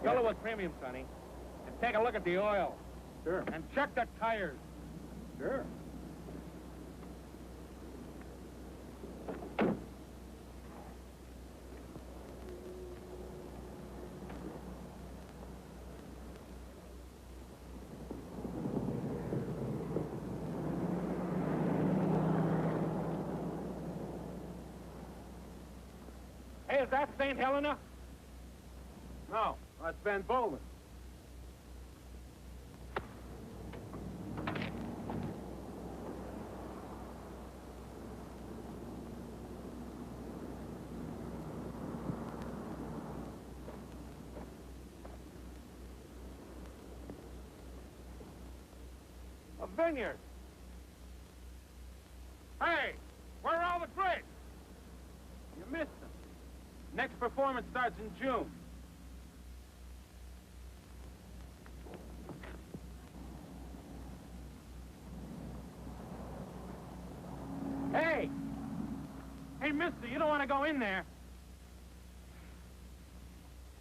Fill it with premium, Sonny. And take a look at the oil. Sure. And check the tires. Sure. Hey, is that St. Helena? No, that's Van Bolen. A vineyard. Hey, where are all the grapes? You missed them. Next performance starts in June. Hey! Hey, mister, you don't want to go in there.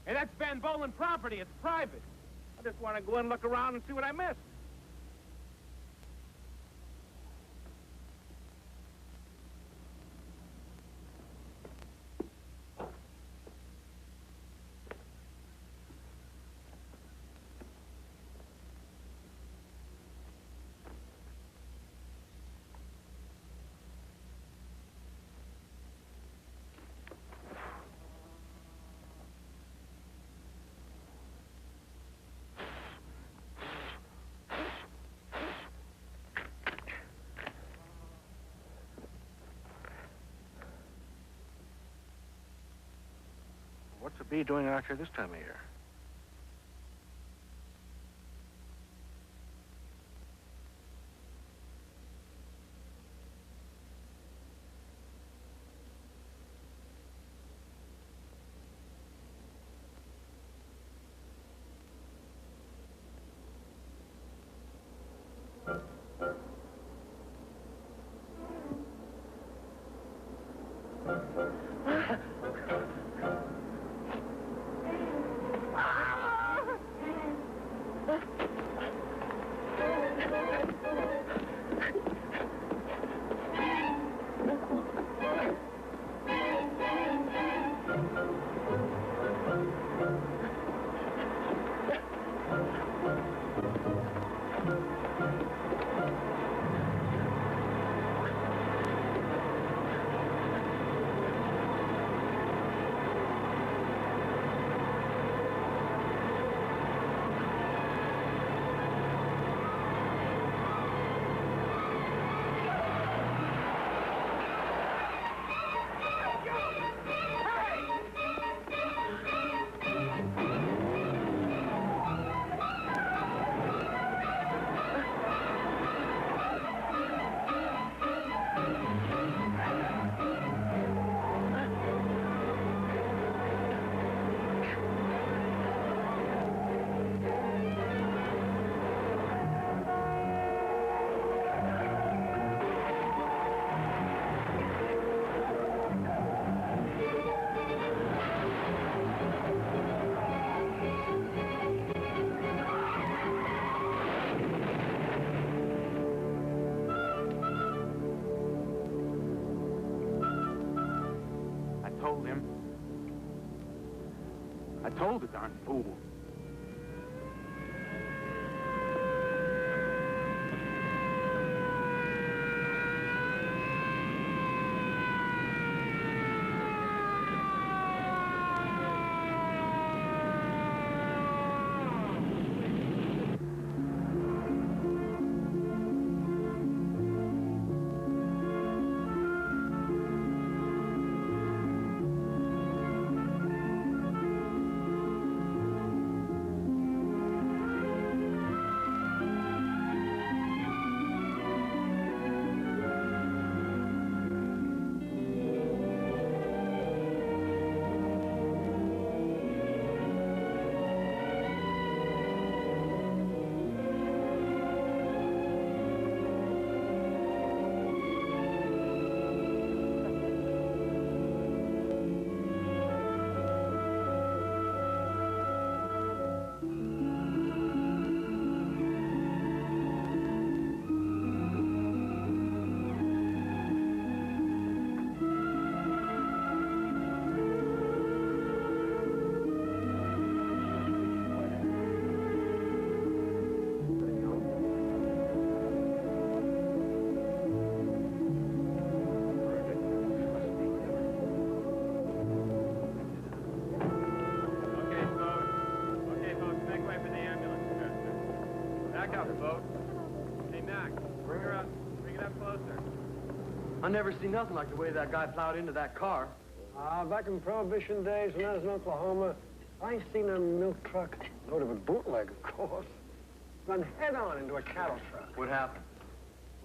Hey, that's Van Bolen property. It's private. I just want to go in and look around and see what I missed. What's a bee doing out here this time of year? I told the darn fool. houseboat. Hey, Mac, bring her up. Bring it up closer. I never seen nothing like the way that guy plowed into that car. Back in Prohibition days when I was in Oklahoma, I seen a milk truck, loaded with bootleg, of course, run head-on into a cattle truck. What happened?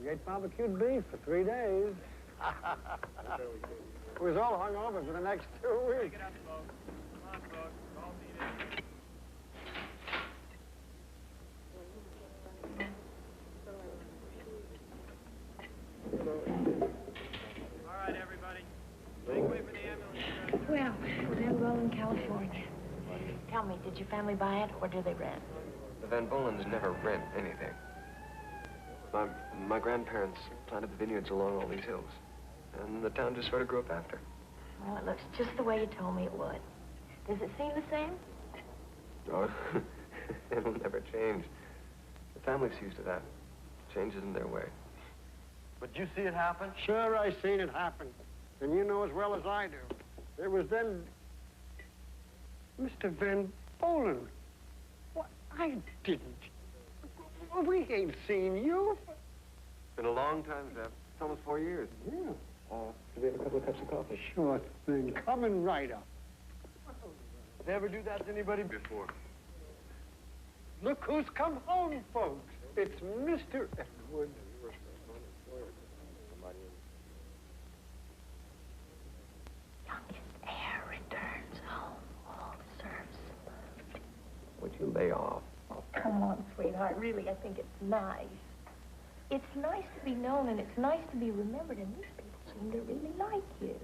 We ate barbecued beef for 3 days. We was all hung over for the next 2 Bring weeks. it up, folks. Come on, folks. We're all needed. All right, everybody. Make way for the ambulance. Well, Van Roland, California. Tell me, did your family buy it or do they rent? The Van Bolens never rent anything. My grandparents planted the vineyards along all these hills, and the town just sort of grew up after. Well, it looks just the way you told me it would. Does it seem the same? Oh, it'll never change. The family's used to that. Change isn't their way. But you see it happen? Sure, I seen it happen. And you know as well as I do. There was then Mr. Van Bolen. What? I didn't. We ain't seen you. It's been a long time, Zeb. It's almost 4 years. Yeah. Do we have a couple of cups of coffee? Sure thing. Coming right up. Never do that to anybody before. Look who's come home, folks. It's Mr. Edward. Youngest heir returns home. All serves. Would you lay off? Oh, come on, sweetheart. Really, I think it's nice. It's nice to be known and it's nice to be remembered, and these people seem to really like you.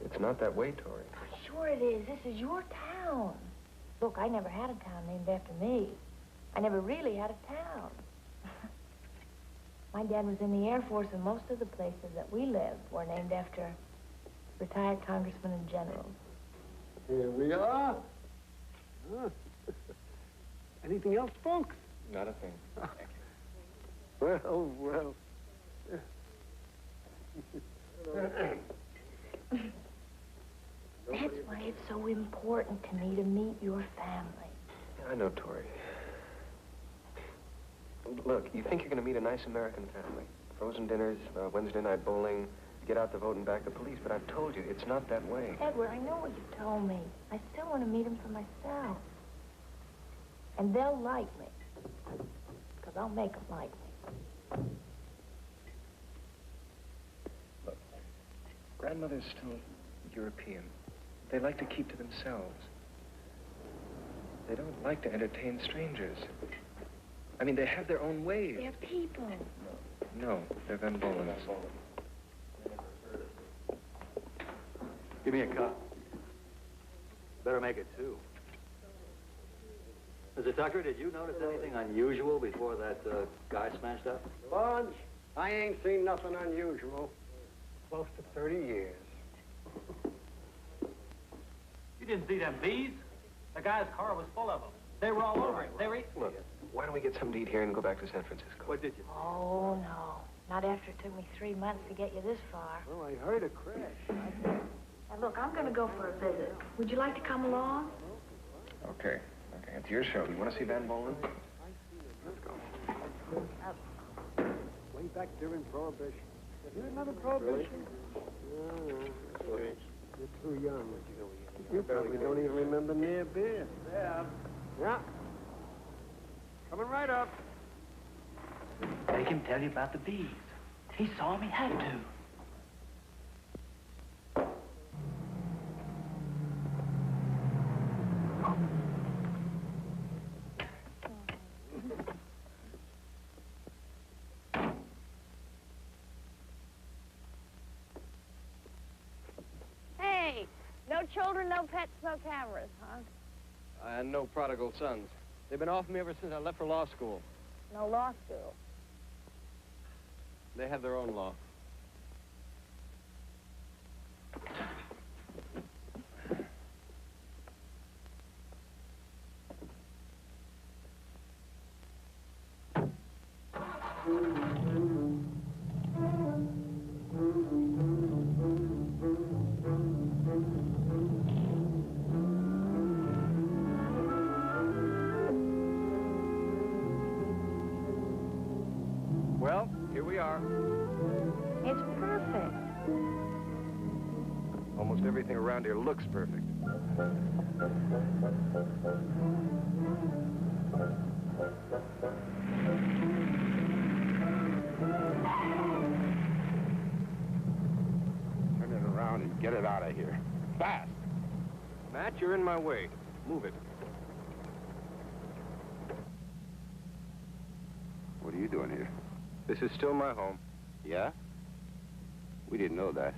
It's not that way, Tori. Sure it is. This is your town. Look, I never had a town named after me. I never really had a town. My dad was in the Air Force, and most of the places that we lived were named after retired congressmen and generals. Here we are. Huh. Anything else, folks? Not a thing. Well, well. That's why it's so important to me to meet your family. I know, Tori. Look, you think you're going to meet a nice American family. Frozen dinners, Wednesday night bowling, get out the vote and back the police. But I've told you, it's not that way. Edward, I know what you told me. I still want to meet him for myself. And they'll like me. Because I'll make them like me. Look, grandmother's still European. They like to keep to themselves. They don't like to entertain strangers. I mean, they have their own ways. They're people. No, they're Van Bolens. Give me a cup. Better make it two. Mr. Tucker, did you notice anything unusual before that guy smashed up? Bunch, I ain't seen nothing unusual. Close to 30 years. You didn't see them bees? The guy's car was full of them. They were all over him. They were... Look, why don't we get something to eat here and go back to San Francisco? What did you? Oh, no. Not after it took me 3 months to get you this far. Well, I heard a crash. Now, look, I'm going to go for a visit. Would you like to come along? Okay. Okay, it's your show. You want to see Van Bolen? Let's go. Way back during Prohibition. You remember Prohibition? You're too young. You probably don't even remember near beer. Yeah. Coming right up. Make him tell you about the bees. He saw me have to. Hey, no children, no pets, no cameras, huh? And no prodigal sons. They've been off me ever since I left for law school. No law school. They have their own law. everything around here looks perfect. Turn it around and get it out of here. Fast. Matt, you're in my way. Move it. What are you doing here? This is still my home. Yeah? We didn't know that.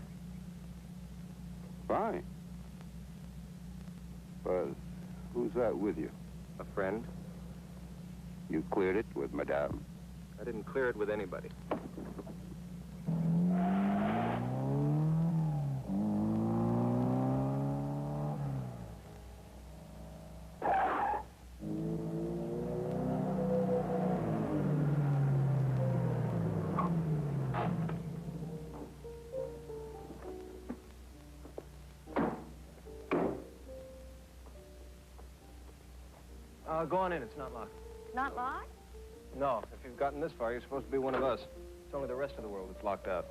Fine. But who's that with you? A friend. You cleared it with Madame? I didn't clear it with anybody. Go on in. It's not locked. Not locked? No. If you've gotten this far, you're supposed to be one of us. It's only the rest of the world that's locked out.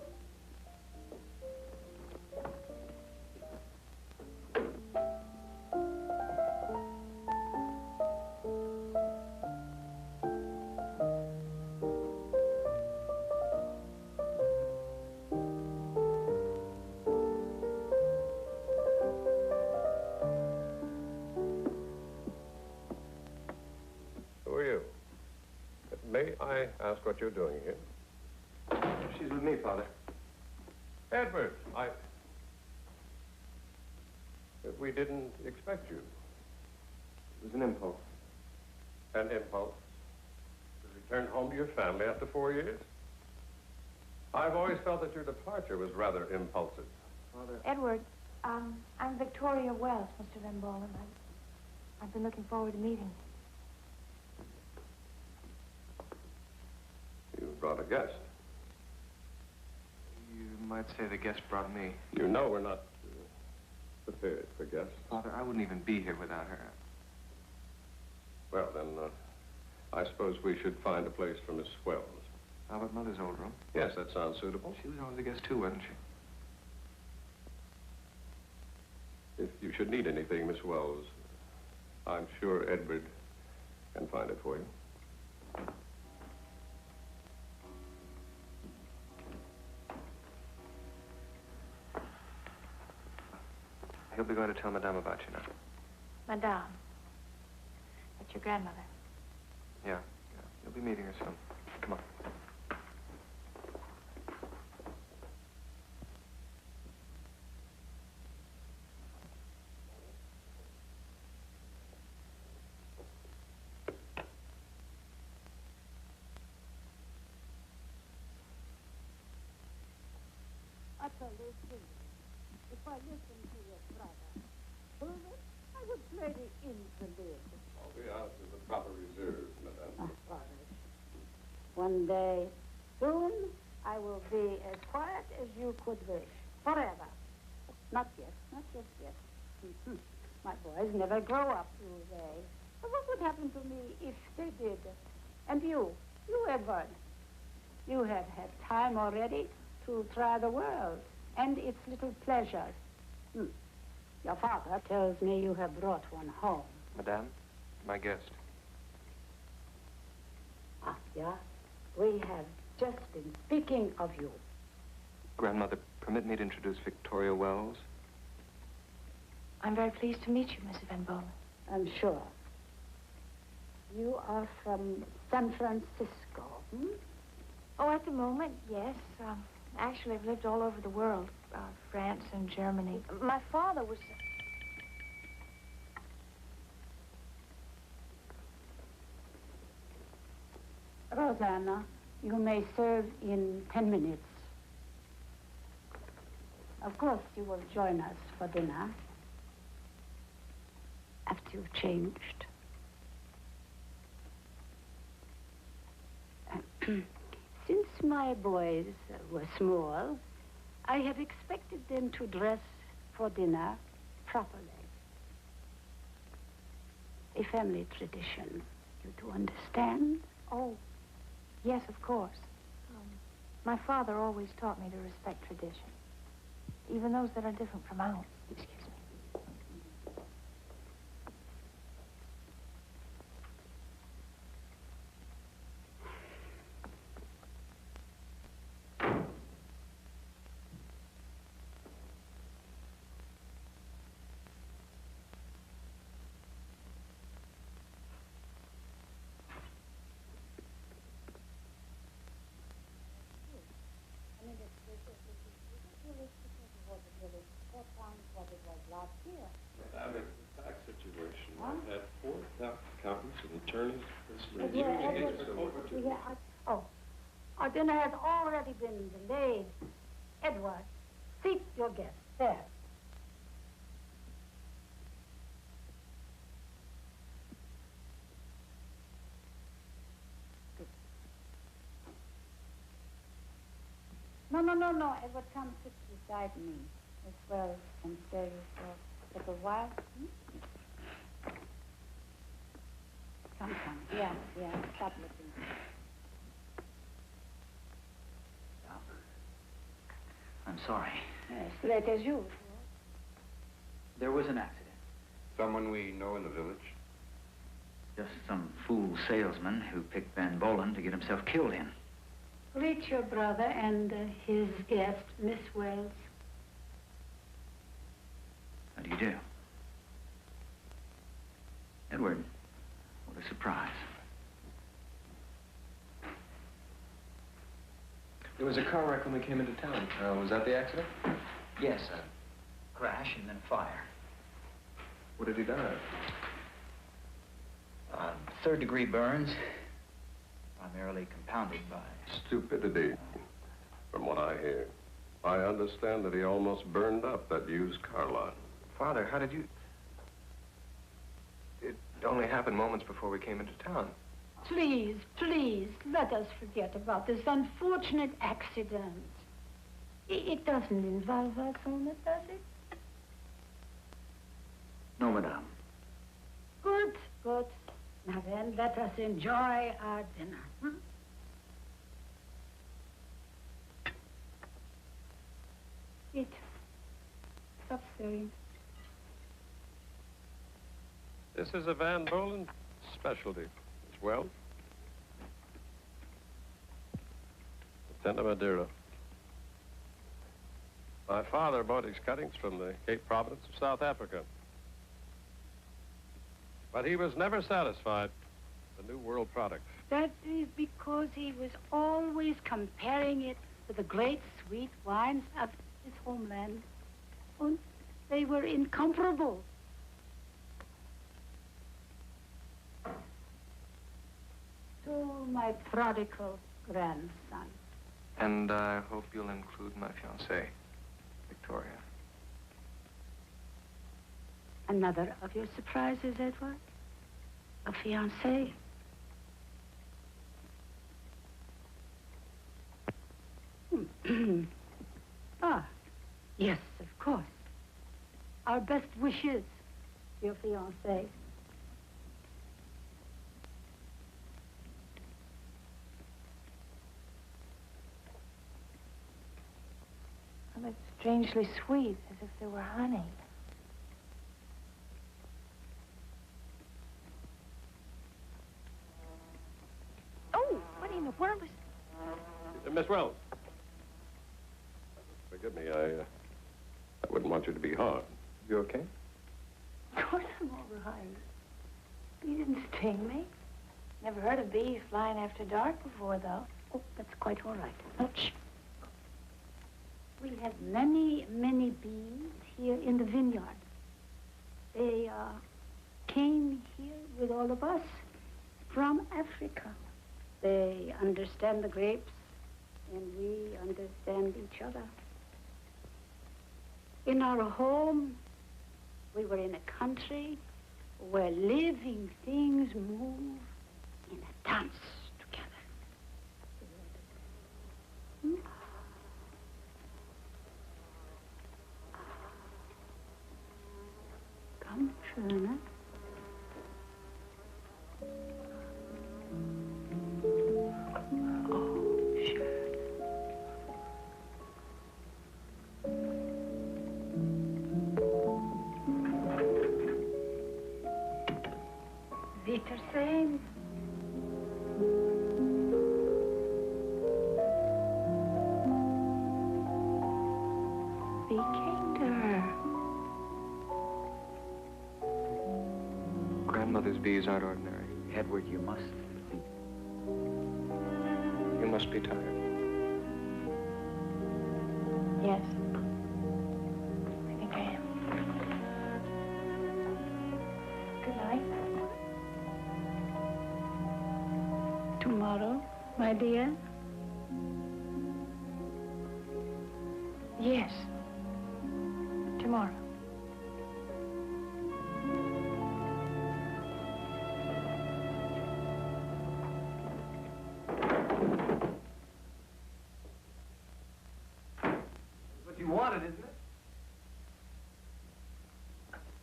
May I ask what you're doing here? She's with me, Father. Edward, we didn't expect you. It was an impulse. An impulse to return home to your family after 4 years? I've always felt that your departure was rather impulsive. Father. Edward, I'm Victoria Wells, Mr. Van Bolen. I've been looking forward to meeting you. You brought a guest. You might say the guest brought me. You know we're not prepared for guests. Father, I wouldn't even be here without her. Well, then, I suppose we should find a place for Miss Wells. How about Mother's old room? Yes, that sounds suitable. She was always a guest, too, wasn't she? If you should need anything, Miss Wells, I'm sure Edward can find it for you. He'll be going to tell Madame about you now. Madame. That's your grandmother. Yeah. You'll be meeting her soon. Come on. Utterly if I listen to your brother, Bulwer, I would play the invalid. All we ask is the proper reserve, Madame. One day, soon, I will be as quiet as you could wish. Forever. Not yet. Not just yet. My boys never grow up, do they? But what would happen to me if they did? And you, Edward, you have had time already to try the world and its little pleasures. Your father tells me you have brought one home. Madame, my guest. Ah, yeah? We have just been speaking of you. Grandmother, permit me to introduce Victoria Wells. I'm very pleased to meet you, Mrs. Van Bolen. I'm sure. You are from San Francisco, Oh, at the moment, yes. Actually, I've lived all over the world. France and Germany. My father was... Rosanna, you may serve in 10 minutes. Of course, you will join us for dinner. After you've changed. Since my boys were small, I have expected them to dress for dinner properly. A family tradition. You do understand? Oh, yes, of course. My father always taught me to respect tradition. even those that are different from ours. Excuse me. That is the tax situation. I've had 4 tax accountants and attorneys. Our dinner has already been delayed. Edward, seat your guest. There. No. Edward, come sit beside me as well and stay for a little while. Come. Yeah. Stop looking. I'm sorry. Yes, late as usual. There was an accident. Someone we know in the village? Just some fool salesman who picked Van Bolen to get himself killed in. Greet your brother and his guest, Miss Wells. How do you do? Edward, what a surprise. There was a car wreck when we came into town. Was that the accident? Yes, a crash and then a fire. What had he died of? 3rd-degree burns, primarily compounded by... Stupidity, from what I hear. I understand that he almost burned up that used car lot. Father, how did you... It only happened moments before we came into town. Please, let us forget about this unfortunate accident. It doesn't involve us, Ona, does it? No, madame. Good. Now then, let us enjoy our dinner. Eat. Stop stirring. This is a Van Bolen specialty as well. Santa Madeira. My father bought his cuttings from the Cape Providence of South Africa. But he was never satisfied with the New World product. That is because he was always comparing it with the great sweet wines of his homeland. And they were incomparable. To my prodigal grandson. And I hope you'll include my fiancée, Victoria. Another of your surprises, Edward? A fiancée? Yes, of course. Our best wishes, your fiancée. Oh, it's strangely sweet, as if there were honey. Oh, what in the world is... Miss Wells. Forgive me, I wouldn't want you to be harmed. You okay? Of course I'm all right. You didn't sting me. Never heard of bees flying after dark before, though. Oh, that's quite all right. Oh, shh. We have many bees here in the vineyard. They came here with all of us from Africa. They understand the grapes, and we understand each other. In our home, we were in a country where living things move in a dance together. Come, Schöne. bees aren't ordinary. Edward, you must think. You must be tired. Yes. I think I am. Good night. Tomorrow, my dear? Yes. Tomorrow. What you wanted, isn't it?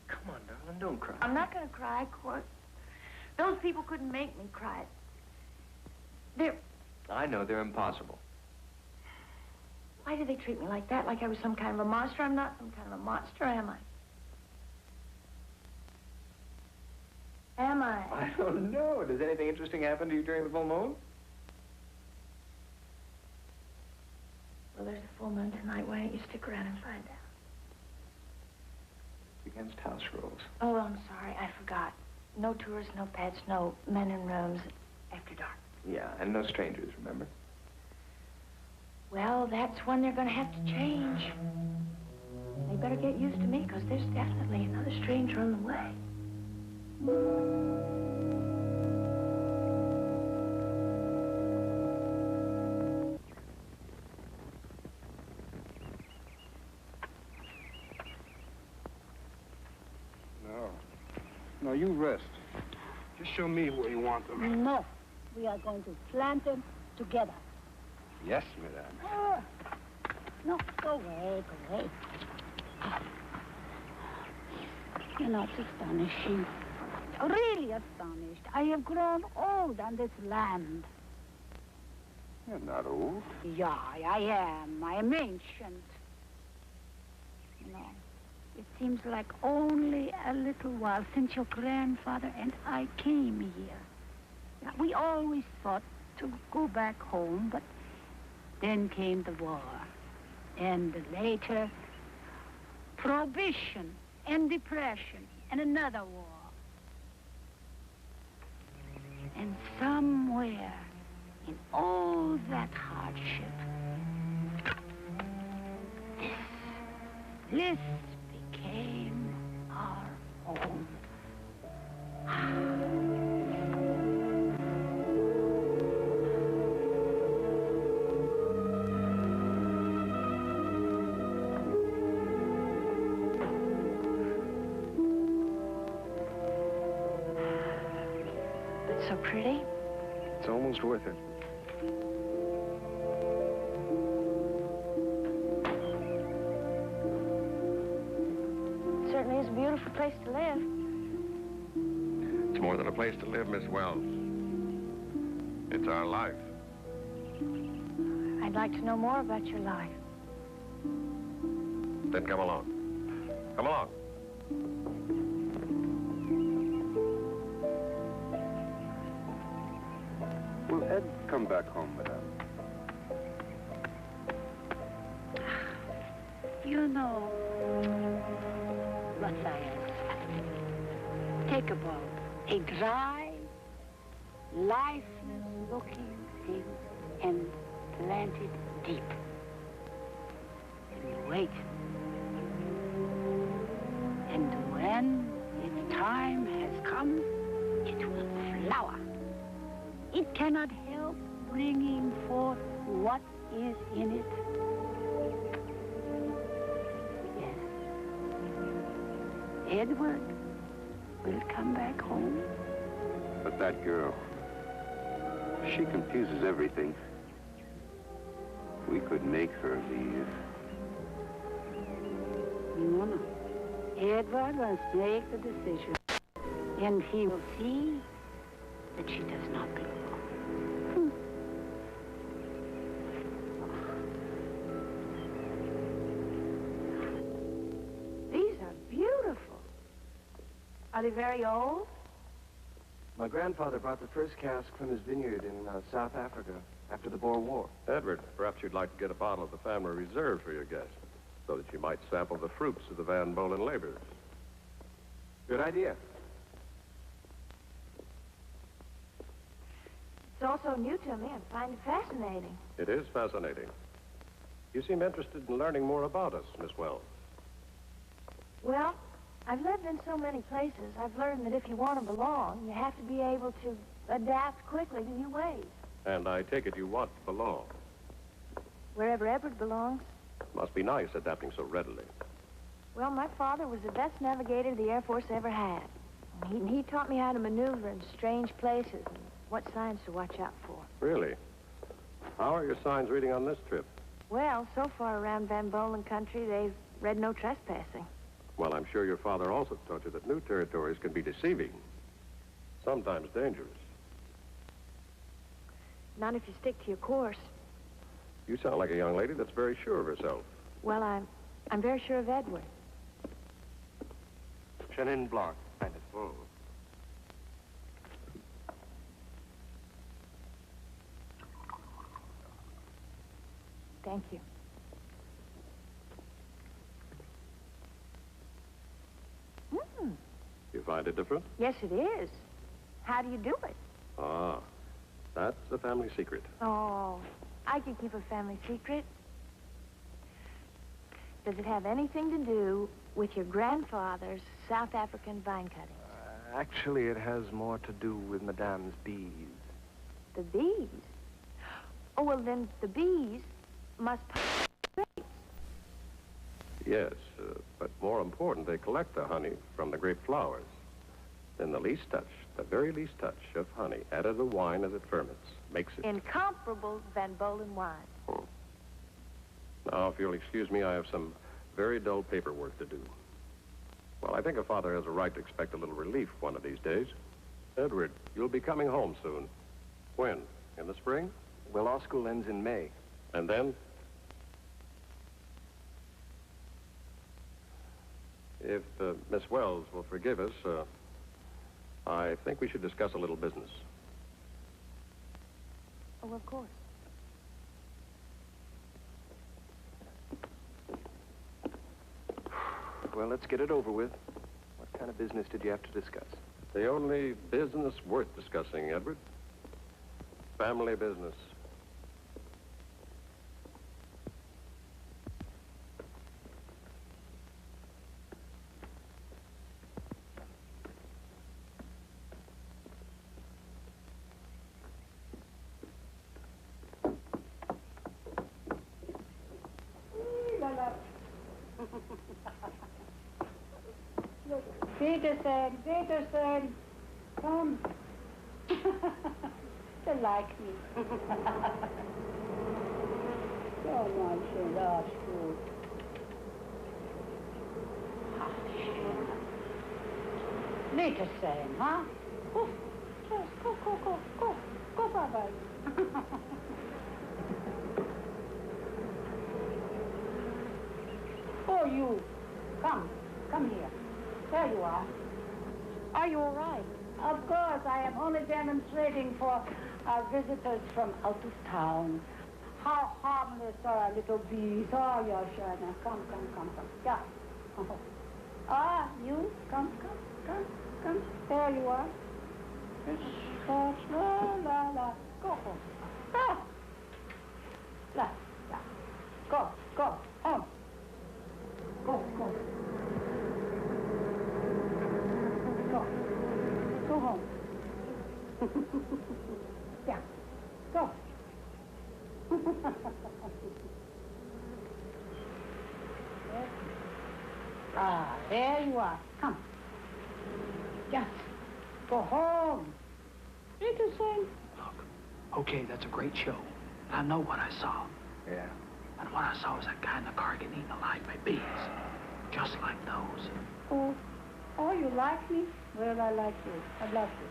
Come on, darling, don't cry. I'm not going to cry, Court. Those people couldn't make me cry. I know they're impossible. Why do they treat me like that? Like I was some kind of a monster? I'm not some kind of a monster, am I? Am I? I don't know. Does anything interesting happen to you during the full moon? Well, there's a full moon tonight. Why don't you stick around and find out? It's against house rules. Oh, I'm sorry. I forgot. No tourists, no pets, no men in rooms after dark. Yeah, and no strangers, remember? Well, that's when they're going to have to change. They better get used to me, because there's definitely another stranger on the way. No, you rest. Just show me where you want them. No. We are going to plant them together. Yes, madame. Oh. No, go away, go away. You're not astonishing. Really astonished. I have grown old on this land. You're not old. Yeah, I am. I am ancient. You know, it seems like only a little while since your grandfather and I came here. Yeah, we always thought to go back home, but then came the war. And later, prohibition and depression and another war. And somewhere in all that hardship, this became our home. It's so pretty. It's almost worth it. It certainly is a beautiful place to live. It's more than a place to live, Miss Wells. It's our life. I'd like to know more about your life. Then come along. Come along. Will Ed come back home, madame? You know, Matthias, take a boat, a dry, lifeless-looking thing, and plant it deep. And wait. And when its time has come, it will flower. It cannot help bringing forth what is in it. Yes. Edward will come back home. But that girl, she confuses everything. We could make her leave. No. Edward must make the decision. And he will see that she does not go. These are beautiful. Are they very old? My grandfather brought the first cask from his vineyard in South Africa after the Boer War. Edward, perhaps you'd like to get a bottle of the family reserve for your guest, so that you might sample the fruits of the Van Bolen labors. Good idea. all so new to me. I find it fascinating. It is fascinating. You seem interested in learning more about us, Miss Wells. Well, I've lived in so many places. I've learned that if you want to belong, you have to be able to adapt quickly to new ways. And I take it you want to belong. Wherever Edward belongs. Must be nice adapting so readily. Well, my father was the best navigator the Air Force ever had. He taught me how to maneuver in strange places and what signs to watch out for. Really? How are your signs reading on this trip? Well, so far around Van Bolen country, they've read no trespassing. Well, I'm sure your father also taught you that new territories can be deceiving, sometimes dangerous. Not if you stick to your course. You sound like a young lady that's very sure of herself. Well, I'm very sure of Edward. Chenin Blanc, kind of full. Thank you. You find it different? Yes, it is. How do you do it? Ah, that's a family secret. Oh, I could keep a family secret. Does it have anything to do with your grandfather's South African vine cuttings? Actually, it has more to do with Madame's bees. The bees? Oh, well, then the bees must... Yes, but more important, they collect the honey from the grape flowers. Then the least touch, the very least touch of honey added to the wine as it ferments, makes it... Incomparable Van Bolen wine. Now, if you'll excuse me, I have some very dull paperwork to do. Well, I think a father has a right to expect a little relief one of these days. Edward, you'll be coming home soon. When? In the spring? Well, law school ends in May. And then? If Miss Wells will forgive us, I think we should discuss a little business. Oh, of course. Well, let's get it over with. What kind of business did you have to discuss? The only business worth discussing, Edward. Family business. Peterson, come. They like me. So much that's good. Peterson, huh? Go, just go, bye-bye. Oh, you, come here. There you are. Are you all right? Of course, I am only demonstrating for our visitors from out of town. How harmless are our little bees. Oh, Yoshana. Come. Yeah. Ah, you, come. There you are. La. Go home. Ah. La. Go. Home. Go. Go home. Yeah. Go. There you are. Come. Just go home. Peterson. Look, okay, that's a great show. I know what I saw. Yeah. And what I saw was that guy in the car getting eaten alive by bees. Just like those. Oh, you like me? Well, I like you. I love you.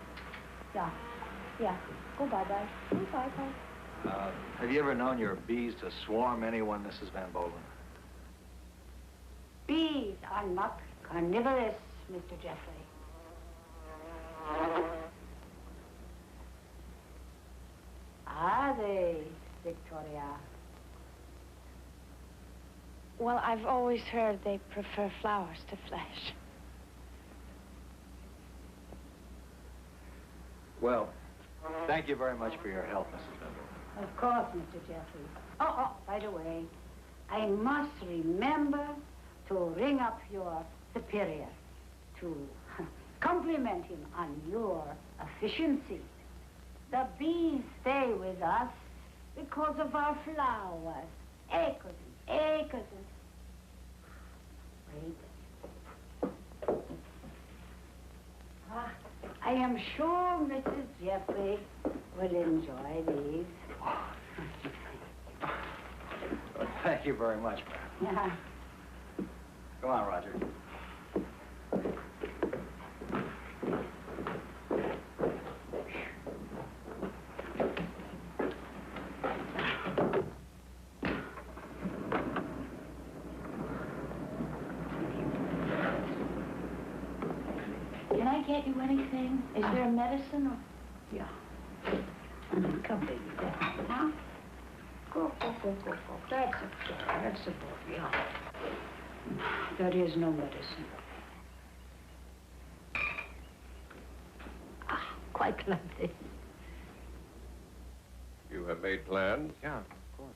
Yeah. Go bye-bye. Bye-bye. Have you ever known your bees to swarm anyone, Mrs. Van Bolen? Bees are not carnivorous, Mr. Jeffrey. Are they, Victoria? Well, I've always heard they prefer flowers to flesh. Well, Thank you very much for your help, Mrs. Bendel. Of course, Mr. Jeffries. Oh, by the way, I must remember to ring up your superior to compliment him on your efficiency. The bees stay with us because of our flowers. Acres and acres and... Wait. I am sure Mrs. Jeffrey will enjoy these. Well, thank you very much, ma'am. Yeah. Come on, Roger. Can I get you anything? Is there a medicine or... Yeah. Come, baby. Now, go. That's a boy, yeah. There is no medicine. Quite lovely. You have made plans, Yeah, of course.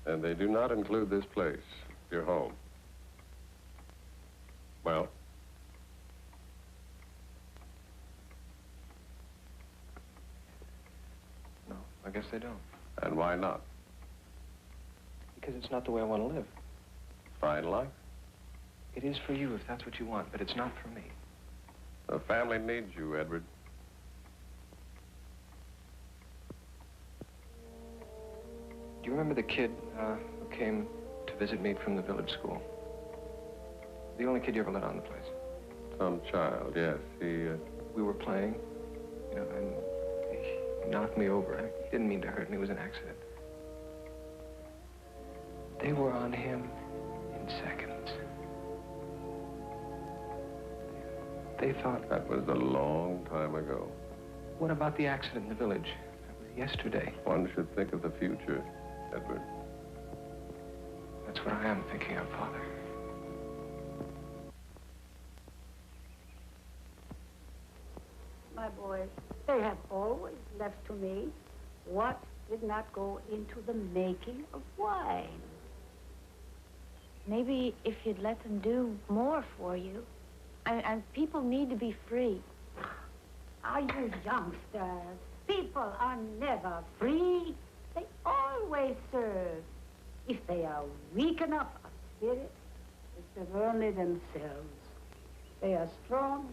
and they do not include this place, your home. Well? No, I guess they don't. And why not? Because it's not the way I want to live. Fine life? It is for you if that's what you want, but it's not for me. The family needs you, Edward. Do you remember the kid who came to visit me from the village school? The only kid you ever let on the place. Some child, yes. We were playing, you know, and he knocked me over. He didn't mean to hurt me. It was an accident. They were on him in seconds. They thought... That was a long time ago. What about the accident in the village? That was yesterday. One should think of the future, Edward. That's what I am thinking of, Father. My boys, they have always left to me what did not go into the making of wine. Maybe if you'd let them do more for you. And people need to be free. Are you youngsters? People are never free. They always serve. If they are weak enough of spirit, they serve only themselves. They are strong.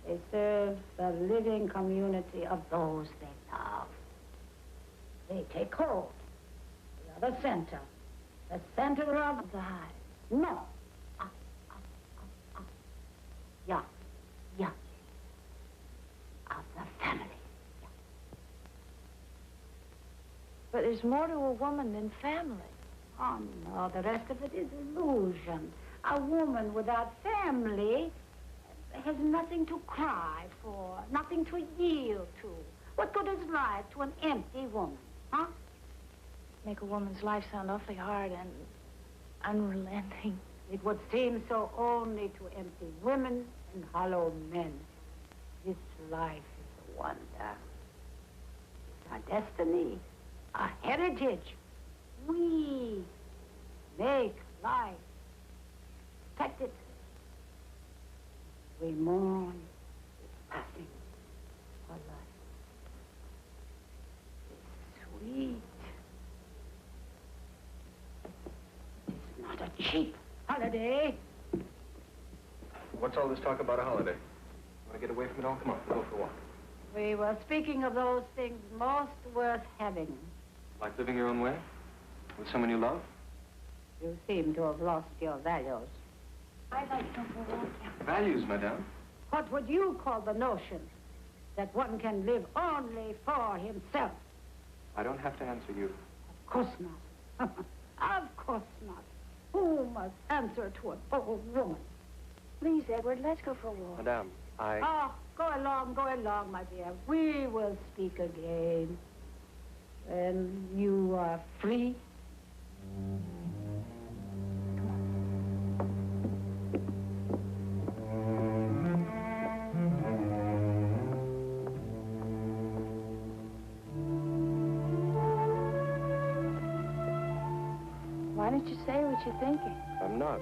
They serve the living community of those they love. They take hold. They are the center of The hive. No. Yeah. Of the family. But there's more to a woman than family. Oh, no, the rest of it is illusion. A woman without family has nothing to cry for, nothing to yield to. What good is life to an empty woman, huh? Make a woman's life sound awfully hard and unrelenting. It would seem so only to empty women and hollow men. This life is a wonder. It's our destiny, our heritage. We make life, protect it. We mourn its passing for life. It's sweet. It's not a cheap holiday. What's all this talk about a holiday? Want to get away from it all? Come on, we'll go for a walk. We were speaking of those things most worth having. Like living your own way? With someone you love? You seem to have lost your values. I'd like to go for a walk. Values, madame. What What would you call the notion that one can live only for himself? I don't have to answer you. Of course not. Of course not. Who must answer to an old woman? Please, Edward, let's go for a walk. Madame, Oh, go along, my dear. We will speak again. When you are free. don't you say what you're thinking? I'm not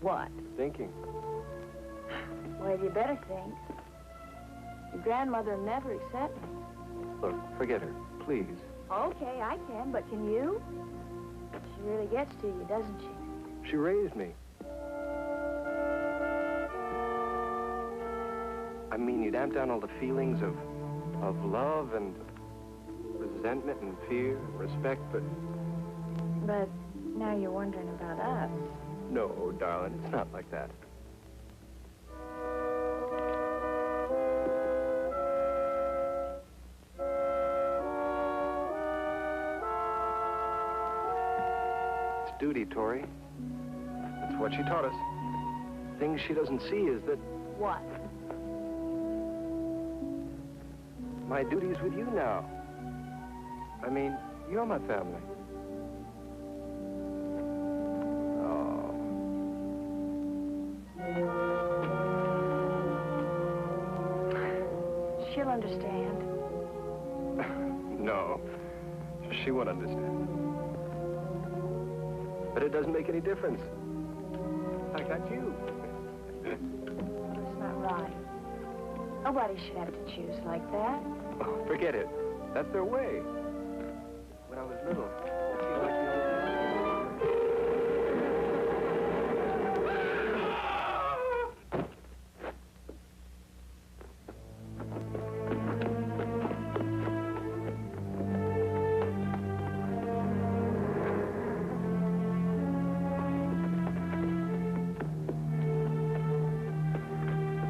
What? thinking. Well, you better think. Your grandmother will never accept me. Look, forget her, please. Okay, I can, but can you? She really gets to you, doesn't she? She raised me. I mean, you damp down all the feelings of love and resentment and fear and respect, but... But now you're wondering about us. No, darling, it's not like that. It's duty, Tori. That's what she taught us. Things she doesn't see is that What? my duty's with you now. I mean, you're my family. Oh. She'll understand. No, she won't understand. But it doesn't make any difference. I got you. That's not right. Nobody should have to choose like that. Oh, forget it. That's their way. When I was little, it seemed like the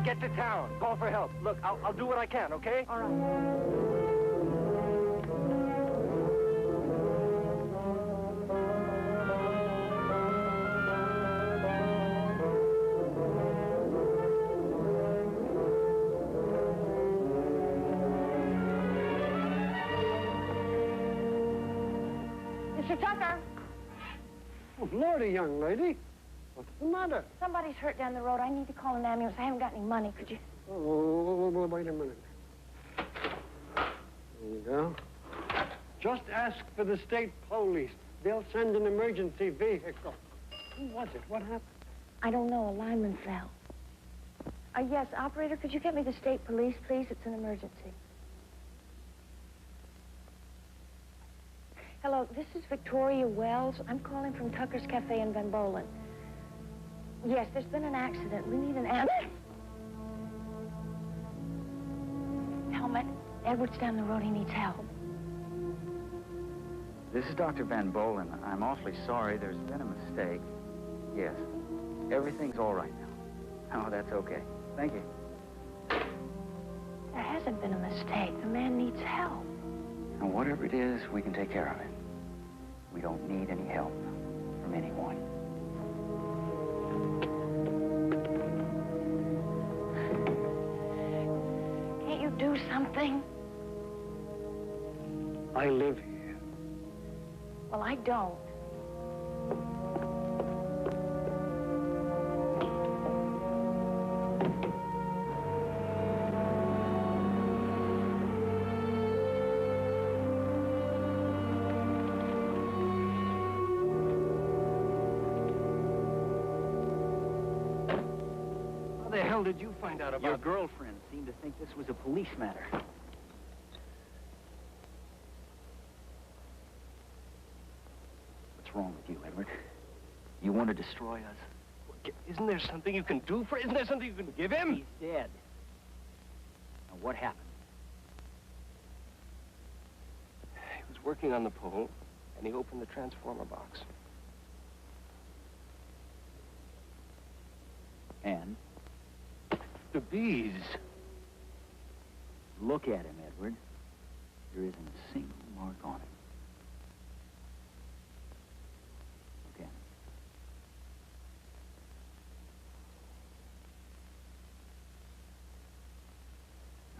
Get to town. Call for help. Look, I'll do what I can, okay? All right. Mr. Tucker, Oh, Lordy, young lady. What's the matter? Somebody's hurt down the road. I need to call an ambulance. I haven't got any money. Could you? Oh, wait a minute. There you go. Just ask for the state police. They'll send an emergency vehicle. Who was it? What happened? I don't know. A lineman fell. Yes, operator, could you get me the state police, please? It's an emergency. Hello, this is Victoria Wells. I'm calling from Tucker's Cafe in Van Bolen. Yes, there's been an accident. We need an ambulance. Helmet, Edward's down the road. He needs help. This is Dr. Van Bolen. I'm awfully sorry. There's been a mistake. Yes. Everything's all right now. Oh, that's okay. Thank you. There hasn't been a mistake. The man needs help. And whatever it is, we can take care of it. We don't need any help from anyone. Can't you do something? I live here. Well, I don't. How the hell did you find out about... Your girlfriend seemed to think this was a police matter. What's wrong with you, Edward? You want to destroy us? Isn't there something you can do for... Isn't there something you can give him? He's dead. Now, what happened? He was working on the pole, and he opened the transformer box. And? The bees. Look at him, Edward. There isn't a single mark on him. Look at him.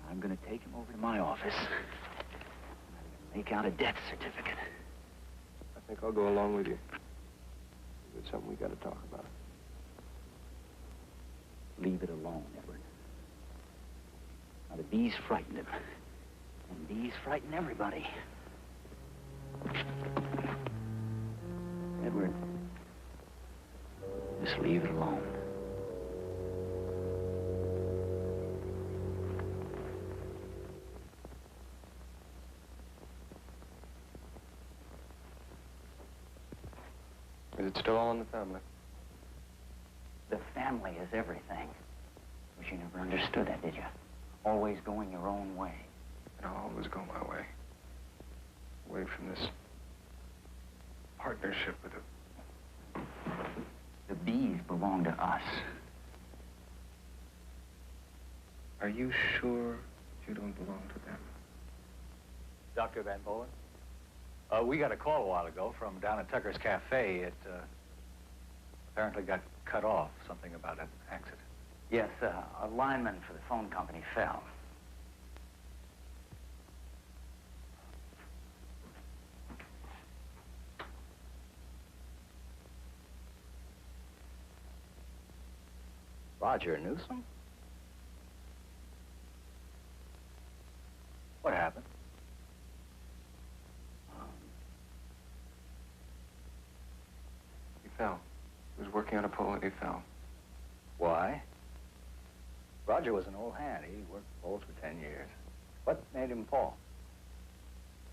Now, I'm going to take him over to my office. I'm going to make out a death certificate. I think I'll go along with you. It's something we got to talk about. Leave it alone, Edward. Now, the bees frightened him. And bees frighten everybody. Just leave it alone. Is it still all in the family? The family is everything. But you never understood that, did you? Always going your own way. And I'll always go my way. Away from this partnership with a... The bees belong to us. Are you sure you don't belong to them? Dr. Van Bolen? We got a call a while ago from down at Tucker's Cafe. It apparently got cut off, something about an accident. Yes, a lineman for the phone company fell. Roger Newsom? What happened? He fell. He was working on a pole and he fell. Why? Roger was an old hand. He worked poles for 10 years. What made him fall?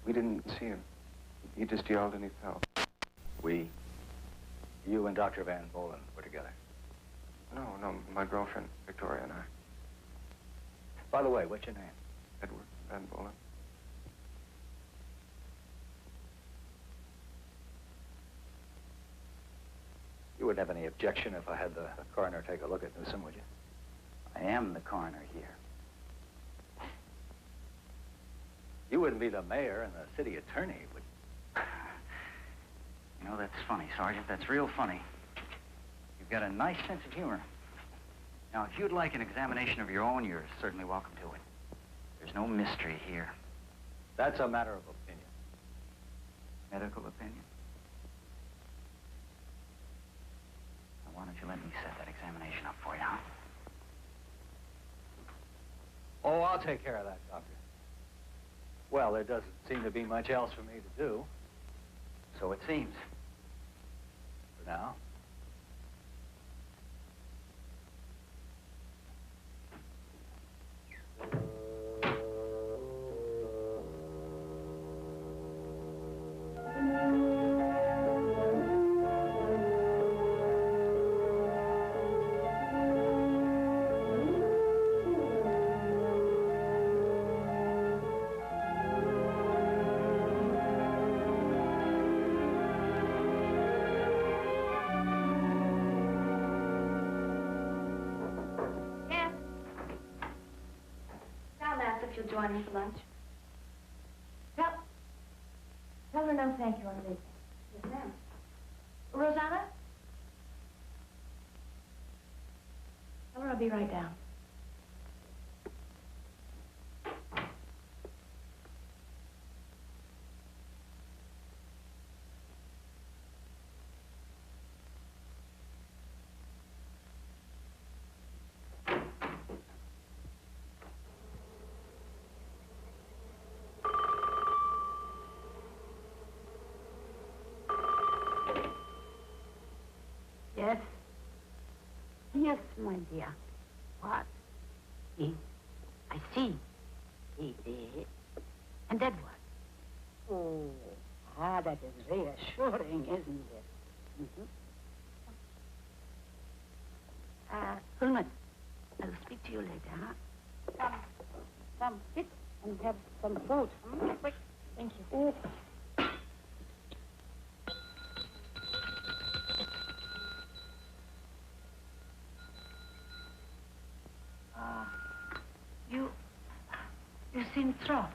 We didn't see him. He just yelled and he fell. We? You and Dr. Van Bolen were together? No, my girlfriend, Victoria, and I. By the way, what's your name? Edward Van Bolen. You wouldn't have any objection if I had the coroner take a look at Newsom, would you? I am the coroner here. You wouldn't be the mayor and the city attorney, would you? You know, that's funny, Sergeant. That's real funny. You've got a nice sense of humor. Now, if you'd like an examination of your own, you're certainly welcome to it. There's no mystery here. That's a matter of opinion. Medical opinion? Now, why don't you let me set that examination up for you, huh? Oh, I'll take care of that, Doctor. Well, there doesn't seem to be much else for me to do. So it seems. For now. If you'll join me for lunch. Tell her no thank you, I'm leaving. Yes, ma'am. Rosanna? Tell her I'll be right down. Yes? Yes, my dear. What? I see. He did. And Edward? Oh, that is reassuring, isn't it? Mm-hmm. Pullman, I'll speak to you later, huh? Come, sit and have some food. Quick. Thank you. You seem troubled.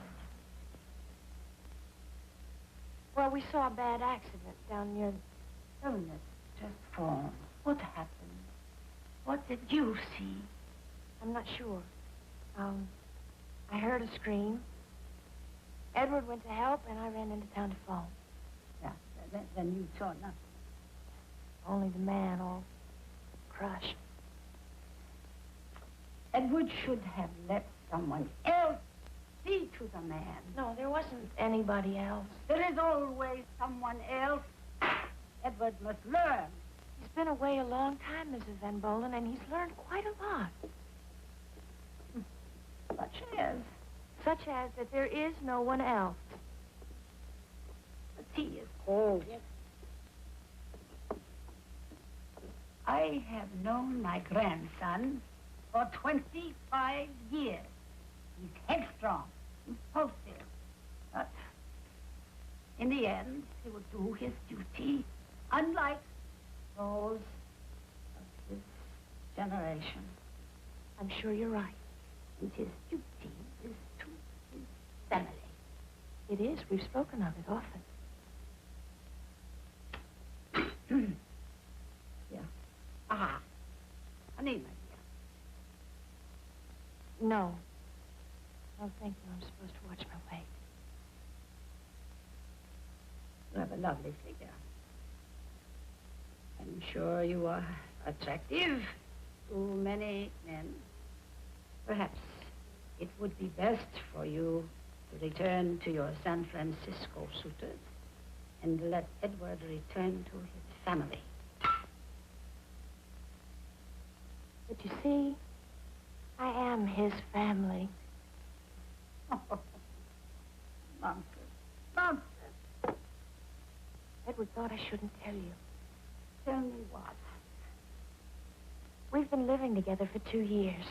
Well, we saw a bad accident down near... Oh, let's just phone. What happened? What did you see? I'm not sure. I heard a scream. Edward went to help, and I ran into town to phone. Yeah, then you saw nothing. Only the man all crushed. Edward should have let someone else see to the man. No, there wasn't anybody else. There is always someone else. Edward must learn He's been away a long time, Mrs. Van Bolen, and he's learned quite a lot. Such as? Such as that there is no one else. The tea is cold. I have known my grandson for 25 years. He's headstrong, impulsive, but in the end, he will do his duty, unlike those of his generation. I'm sure you're right. And his duty is to his family. It is. We've spoken of it often. Yeah. Ah. Honey, my dear. No. No, thank you. I'm supposed to watch my weight. You have a lovely figure. I'm sure you are attractive to many men. Perhaps it would be best for you to return to your San Francisco suitors and let Edward return to his family. But you see, I am his family. Nonsense. Nonsense. Edward thought I shouldn't tell you. Tell me what? We've been living together for 2 years.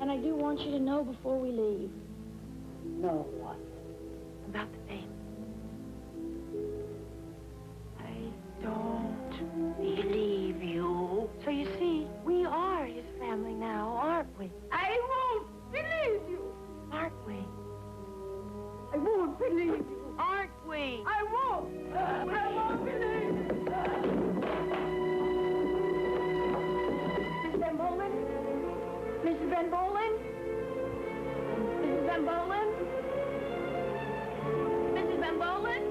And I do want you to know before we leave. Know what? About the baby. I don't believe you. So you see, we are his family now, aren't we? I won't believe you. Aren't we? I won't believe you. Aren't we? I won't. I won't believe you. Mrs. Van Bolen? Mrs. Van Bolen? Mrs. Van Bolen? Mrs. Van Bolen?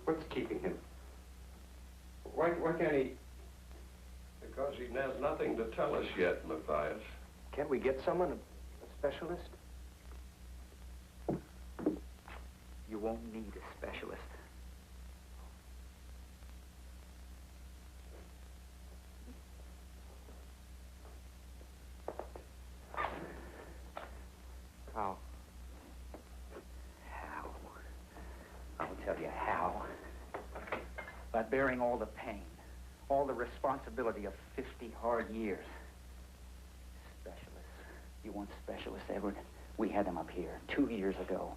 What's keeping him? Why can't he? Because he has nothing to tell us yet, Matthias. Can't we get someone, a specialist? You won't need a specialist. How? How? I'll tell you how. By bearing all the pain, all the responsibility of 50 hard years. Specialists. You want specialists, Edward? We had them up here 2 years ago.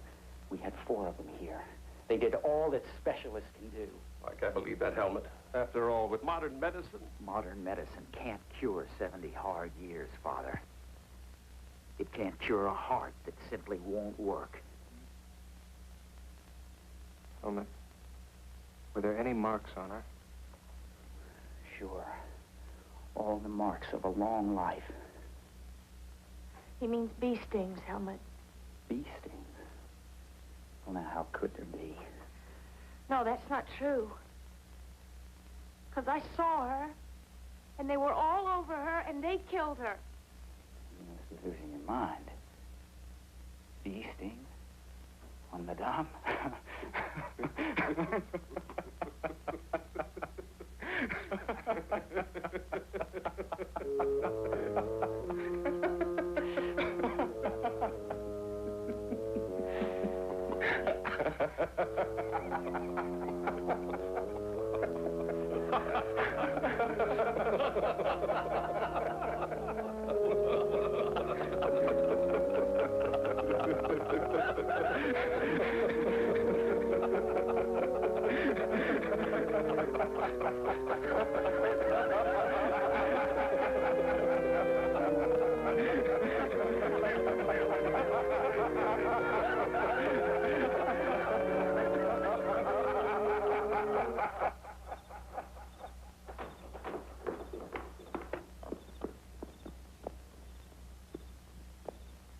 We had 4 of them here. They did all that specialists can do. I can't believe that helmet. After all, with modern medicine. Modern medicine can't cure 70 hard years, Father. It can't cure a heart that simply won't work. Helmet, were there any marks on her? Sure. All the marks of a long life. He means bee stings, Helmut. Bee stings? Well, now, how could there be? No, that's not true. Because I saw her, and they were all over her, and they killed her. You must be losing your mind. Bee stings? On Madame?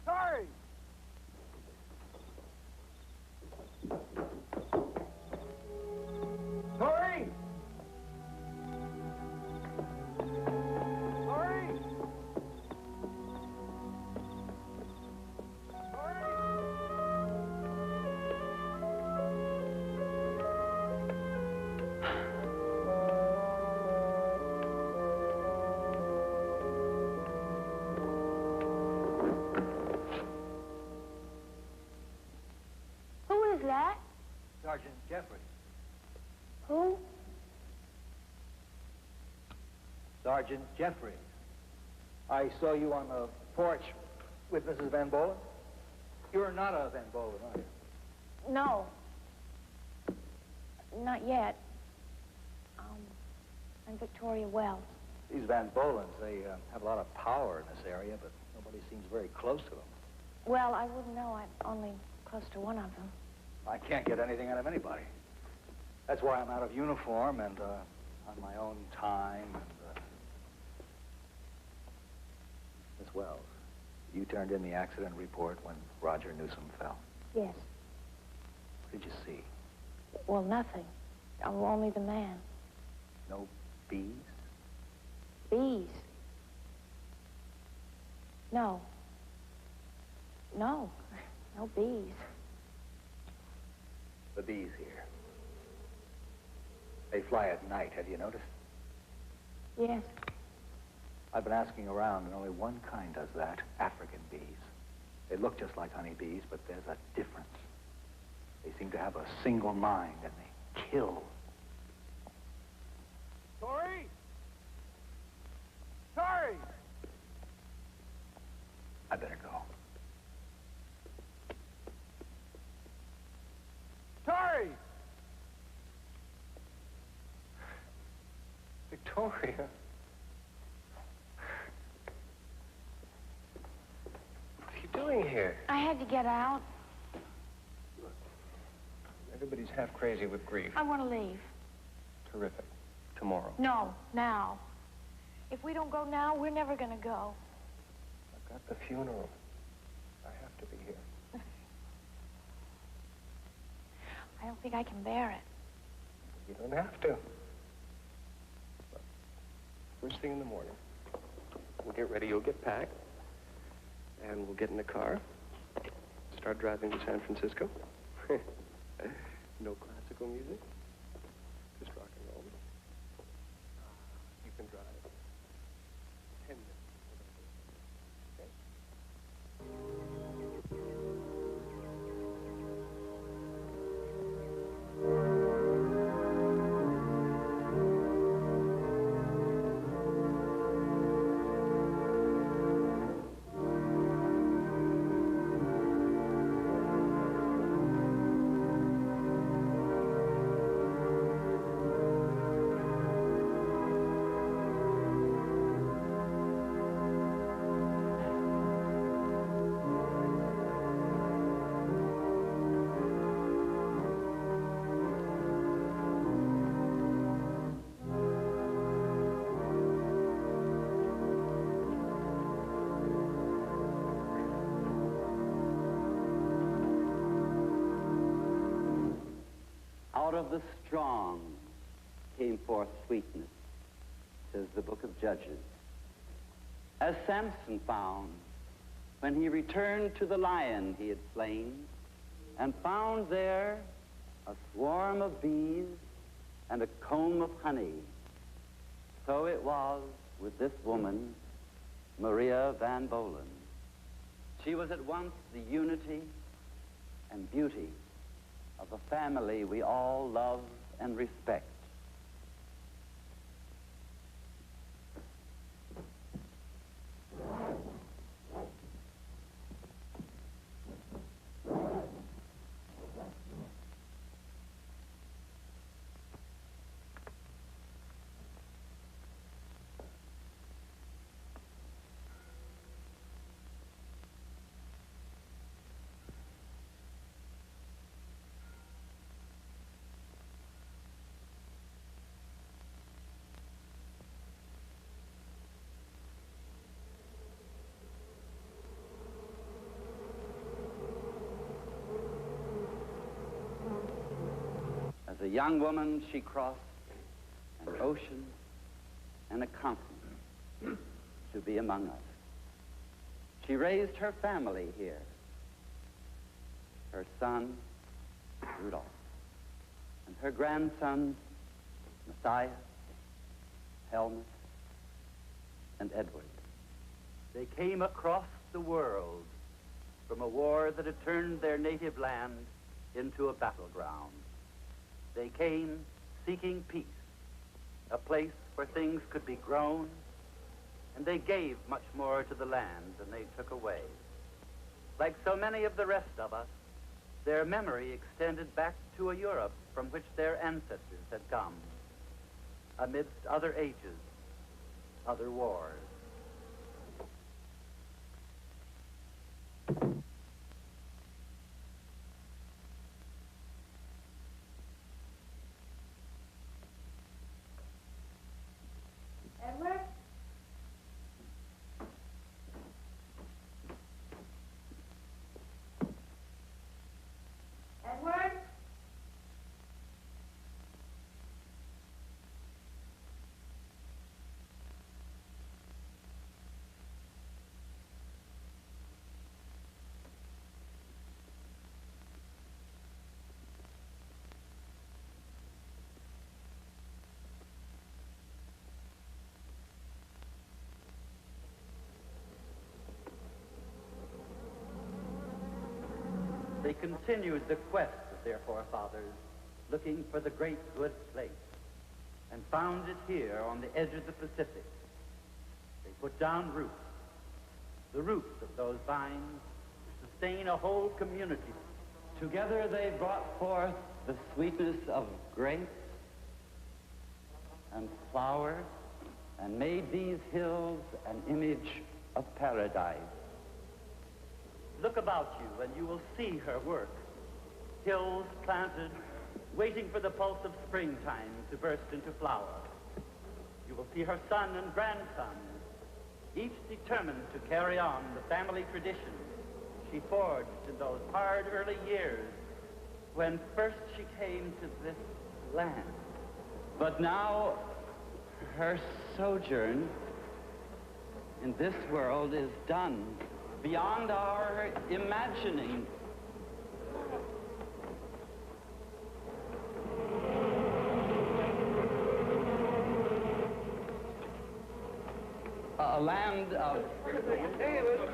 Sorry! Sorry! Sorry! Who is that? Sergeant Jeffrey. Who? Sergeant Jeffrey. I saw you on the porch with Mrs. Van Bolen. You're not a Van Bolen, are you? No. Not yet. I'm Victoria Wells. These Van Bolens, they have a lot of power in this area, but nobody seems very close to them. Well, I wouldn't know. I'm only close to one of them. I can't get anything out of anybody. That's why I'm out of uniform and on my own time. And, Miss Wells, you turned in the accident report when Roger Newsom fell. Yes. What did you see? Well, nothing. Only the man. No bees? Bees? No. No. No bees. The bees here. They fly at night, have you noticed? Yes. I've been asking around, and only one kind does that, African bees. They look just like honeybees, but there's a difference. They seem to have a single mind, and they kill. Sorry! Sorry! I better go. Sorry! Victoria. What are you doing here? I had to get out. Everybody's half crazy with grief. I want to leave. Terrific. Tomorrow. No, now. If we don't go now, we're never going to go. I've got the funeral. I have to be here. I don't think I can bear it. You don't have to. But first thing in the morning, we'll get ready, you'll get packed, and we'll get in the car, start driving to San Francisco. No classical music, just rock and roll. You can drive 10 minutes. Out of the strong came forth sweetness, says the book of Judges. As Samson found when he returned to the lion he had slain and found there a swarm of bees and a comb of honey, so it was with this woman, Maria Van Bolen. She was at once the unity and beauty of a family we all love and respect. young woman, she crossed an ocean and a continent to be among us. She raised her family here. Her son, Rudolph, and her grandson, Messiah, Helmut, and Edward. They came across the world from a war that had turned their native land into a battleground. They came seeking peace, a place where things could be grown, and they gave much more to the land than they took away. Like so many of the rest of us, their memory extended back to a Europe from which their ancestors had come, amidst other ages, other wars. Edward? Edward? They continued the quest of their forefathers, looking for the great good place, and found it here on the edge of the Pacific. They put down roots, the roots of those vines sustain a whole community. Together they brought forth the sweetness of grapes and flowers, and made these hills an image of paradise. Look about you and you will see her work. Hills planted, waiting for the pulse of springtime to burst into flower. You will see her son and grandson, each determined to carry on the family tradition she forged in those hard early years when first she came to this land. But now her sojourn in this world is done, beyond our imagining. A land of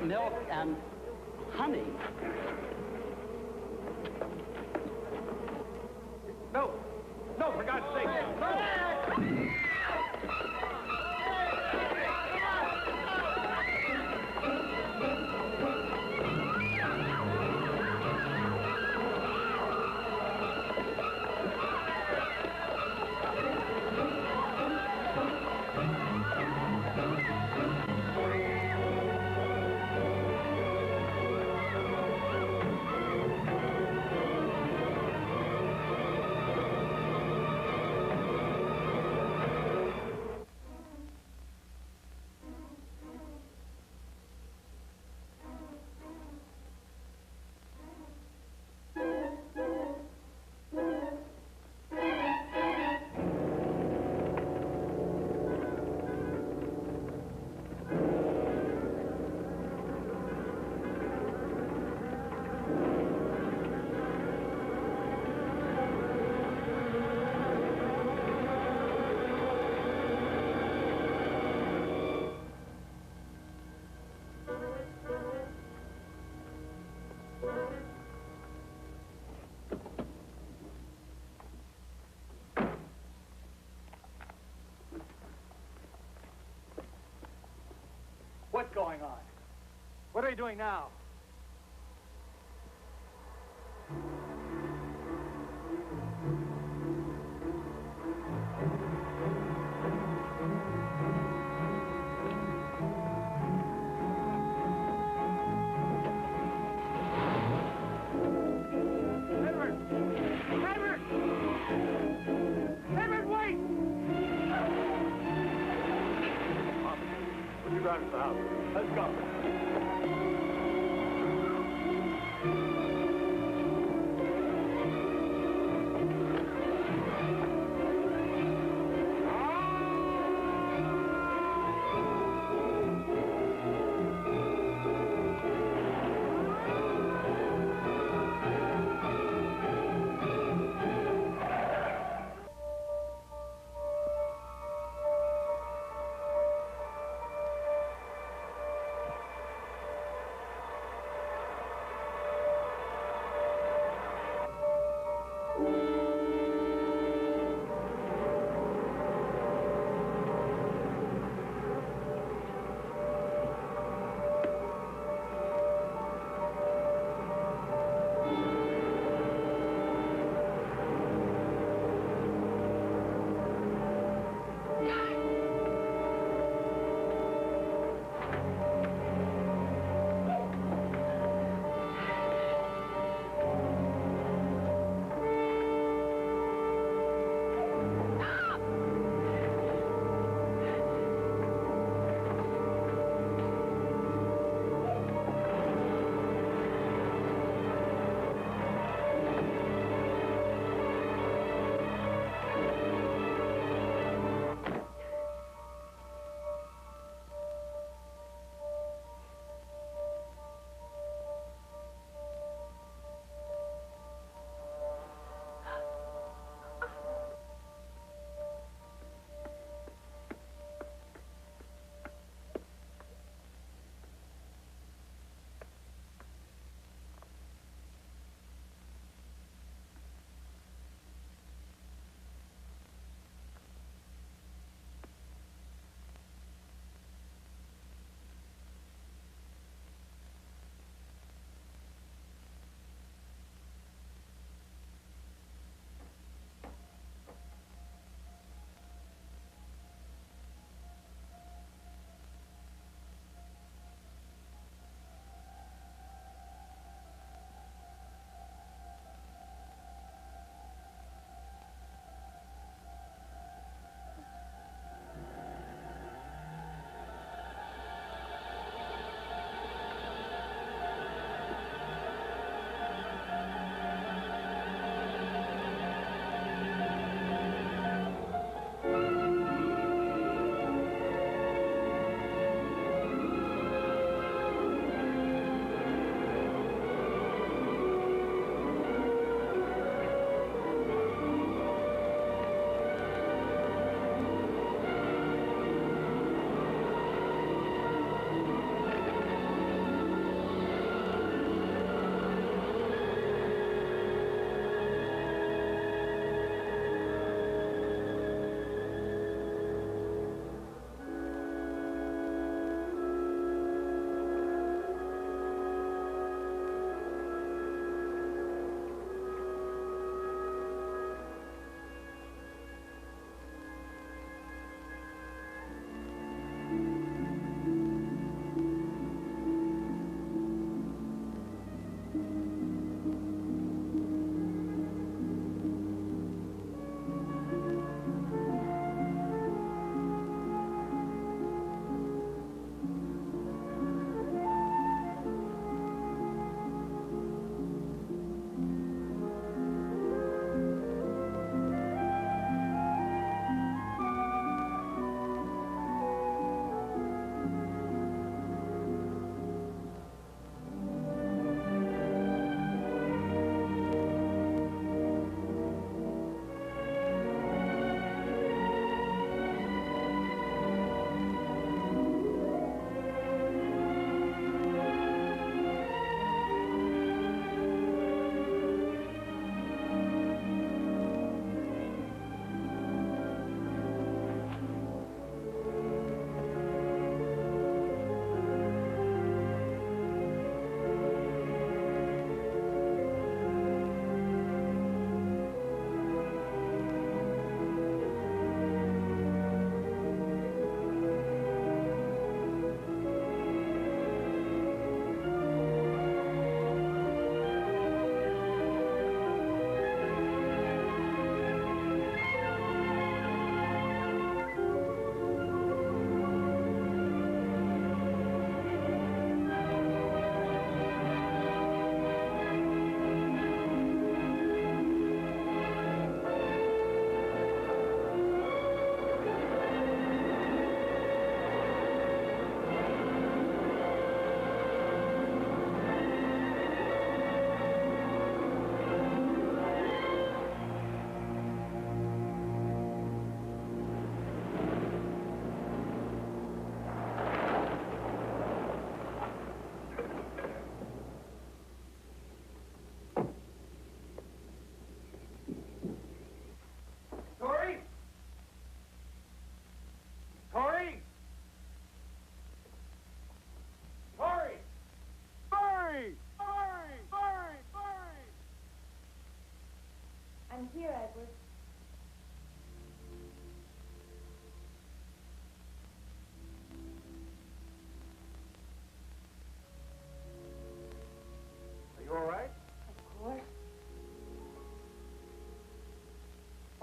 milk and honey. No, no, for God's sake, no! What's going on? What are you doing now? Edward! Edward! Edward, wait! Would you drive us to the house? Let's go.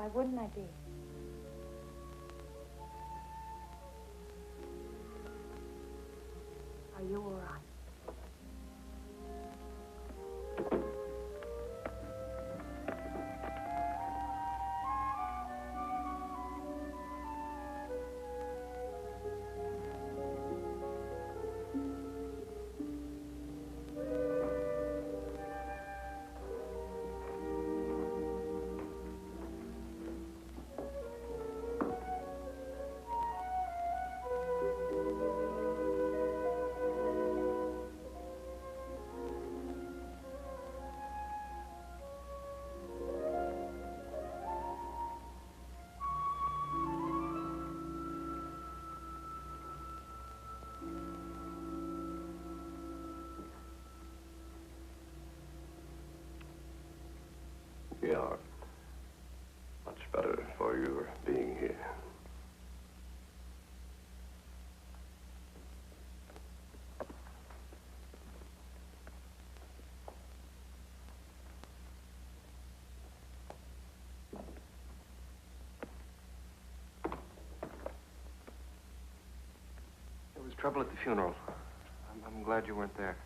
Why wouldn't I be? Are you all right? We are much better for your being here. There was trouble at the funeral. I'm glad you weren't there.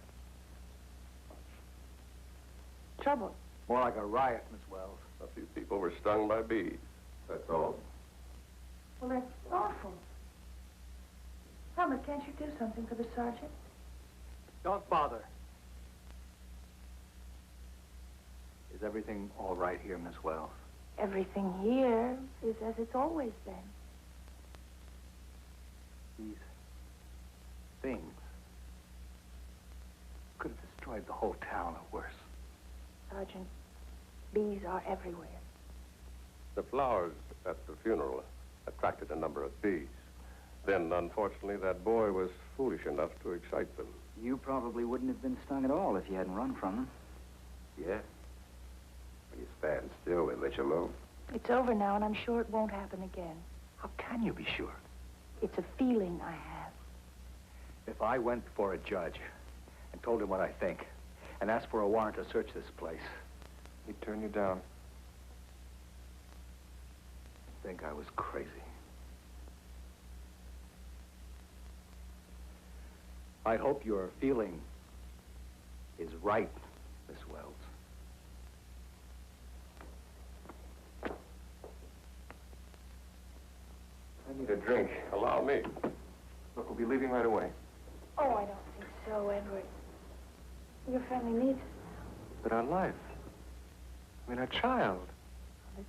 Trouble? More like a riot, Miss Wells. A few people were stung by bees. That's all. Well, that's awful. Helmut, can't you do something for the sergeant? Don't bother. Is everything all right here, Miss Wells? Everything here is as it's always been. These things could have destroyed the whole town or worse. Sergeant, bees are everywhere. The flowers at the funeral attracted a number of bees. Then, unfortunately, that boy was foolish enough to excite them. You probably wouldn't have been stung at all if you hadn't run from them. Yeah. When you stand still, they let you move. It's over now, and I'm sure it won't happen again. How can you be sure? It's a feeling I have. If I went before a judge and told him what I think and asked for a warrant to search this place, He'd turn you down. I think I was crazy. I hope your feeling is right, Miss Wells. I need a drink. Allow me. Look, we'll be leaving right away. Oh, I don't think so, Edward. Your family needs us. But our life. I mean, our child.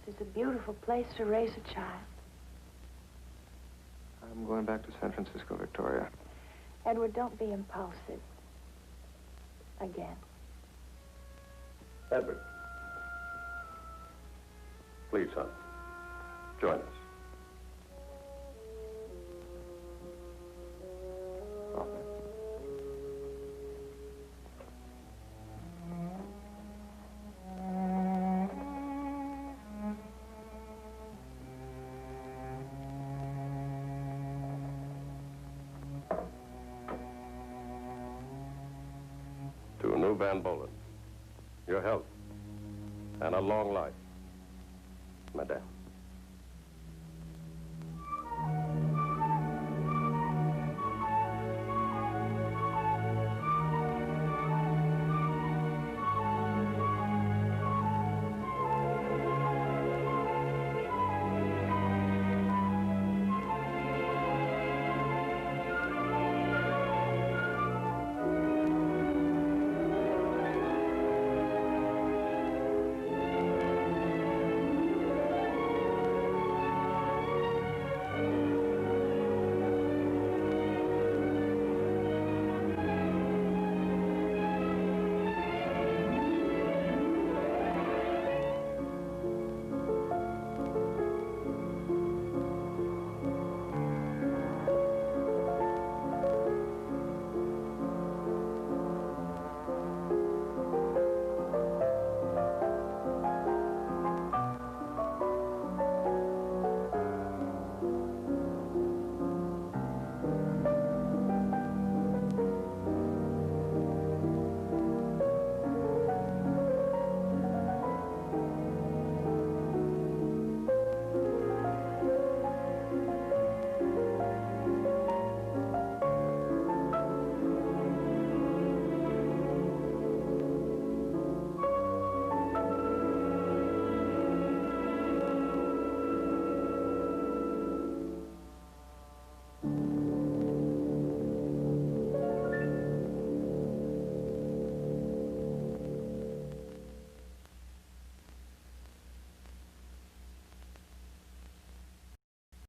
This is a beautiful place to raise a child. I'm going back to San Francisco, Victoria. Edward, don't be impulsive. Again. Edward. Please, son. Join us. To New Van Bolen, your health and a long life, madame.